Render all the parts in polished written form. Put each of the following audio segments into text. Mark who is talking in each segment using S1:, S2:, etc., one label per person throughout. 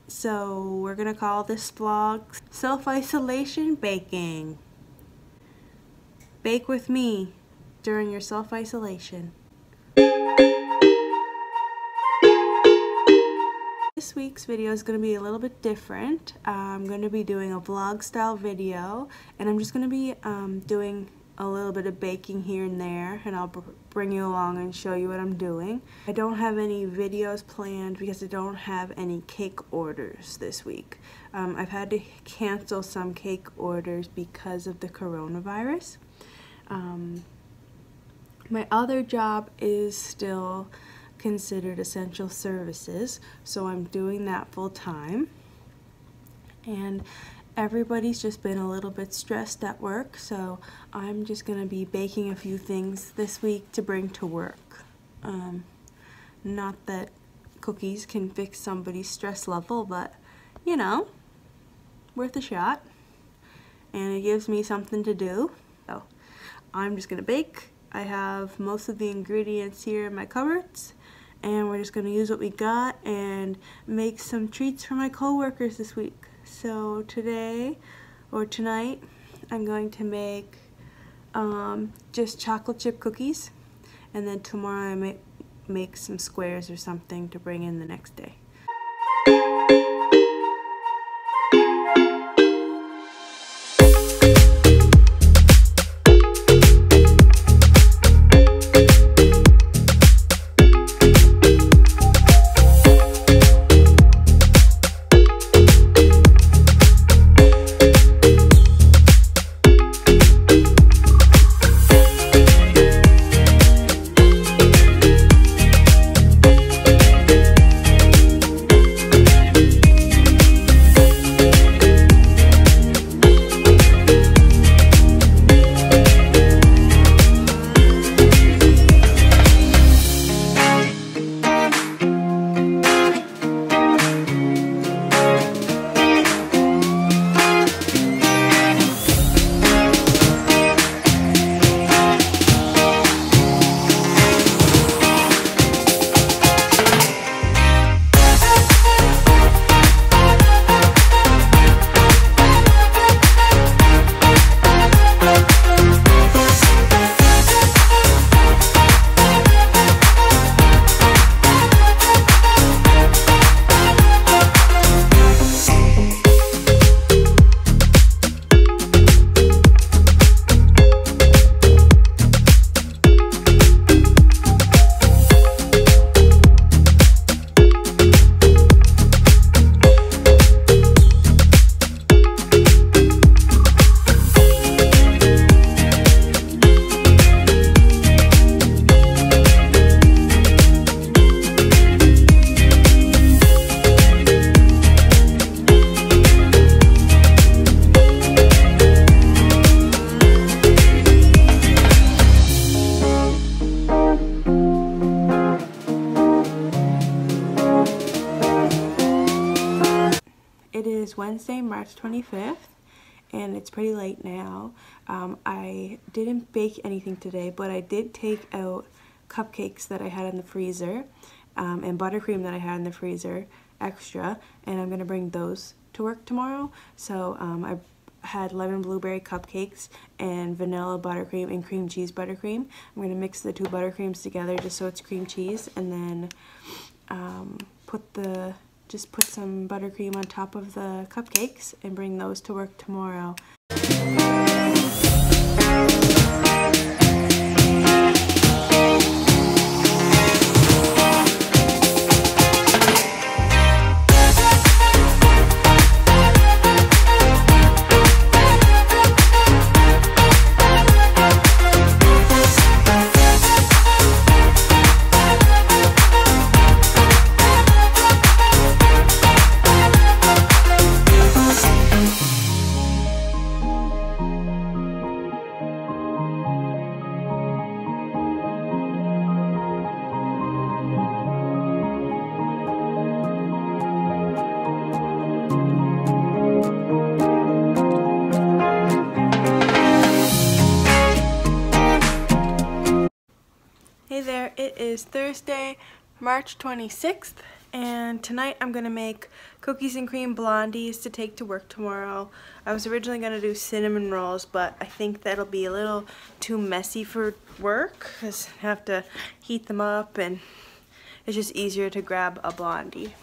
S1: So we're gonna call this vlog Self-Isolation Baking. Bake with me during your self-isolation. This week's video is going to be a little bit different. I'm going to be doing a vlog style video, and I'm just going to be doing a little bit of baking here and there, and I'll bring you along and show you what I'm doing. I don't have any videos planned because I don't have any cake orders this week. I've had to cancel some cake orders because of the coronavirus. My other job is still considered essential services, so I'm doing that full time, and everybody's just been a little bit stressed at work, so I'm just gonna be baking a few things this week to bring to work. Not that cookies can fix somebody's stress level, but you know, worth a shot, and it gives me something to do. So I'm just gonna bake. I have most of the ingredients here in my cupboards, and we're just going to use what we got and make some treats for my coworkers this week. So today, or tonight, I'm going to make just chocolate chip cookies, and then tomorrow I might make some squares or something to bring in the next day. It is Wednesday, March 25th, and it's pretty late now. I didn't bake anything today, but I did take out cupcakes that I had in the freezer and buttercream that I had in the freezer extra, and I'm going to bring those to work tomorrow. So I had lemon blueberry cupcakes and vanilla buttercream and cream cheese buttercream. I'm going to mix the two buttercreams together just so it's cream cheese, and then just put some buttercream on top of the cupcakes and bring those to work tomorrow. Hey there, it is Thursday, March 26th, And tonight I'm gonna make cookies and cream blondies to take to work tomorrow. I was originally gonna do cinnamon rolls, but I think that'll be a little too messy for work because I have to heat them up and it's just easier to grab a blondie.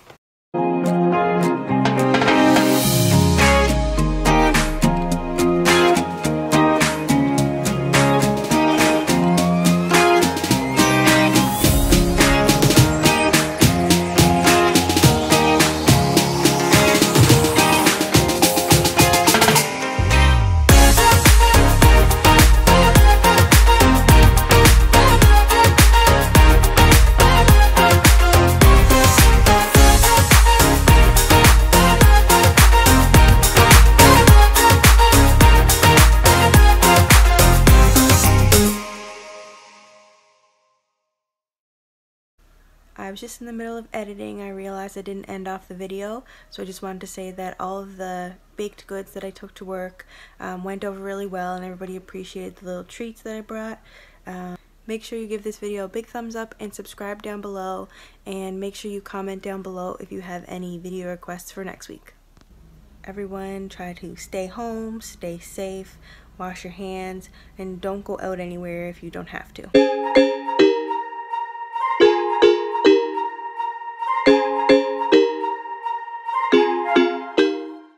S1: I was just in the middle of editing. I realized I didn't end off the video, so I just wanted to say that all of the baked goods that I took to work went over really well and everybody appreciated the little treats that I brought. Make sure you give this video a big thumbs up and subscribe down below, and make sure you comment down below if you have any video requests for next week. Everyone try to stay home, stay safe, wash your hands, and don't go out anywhere if you don't have to.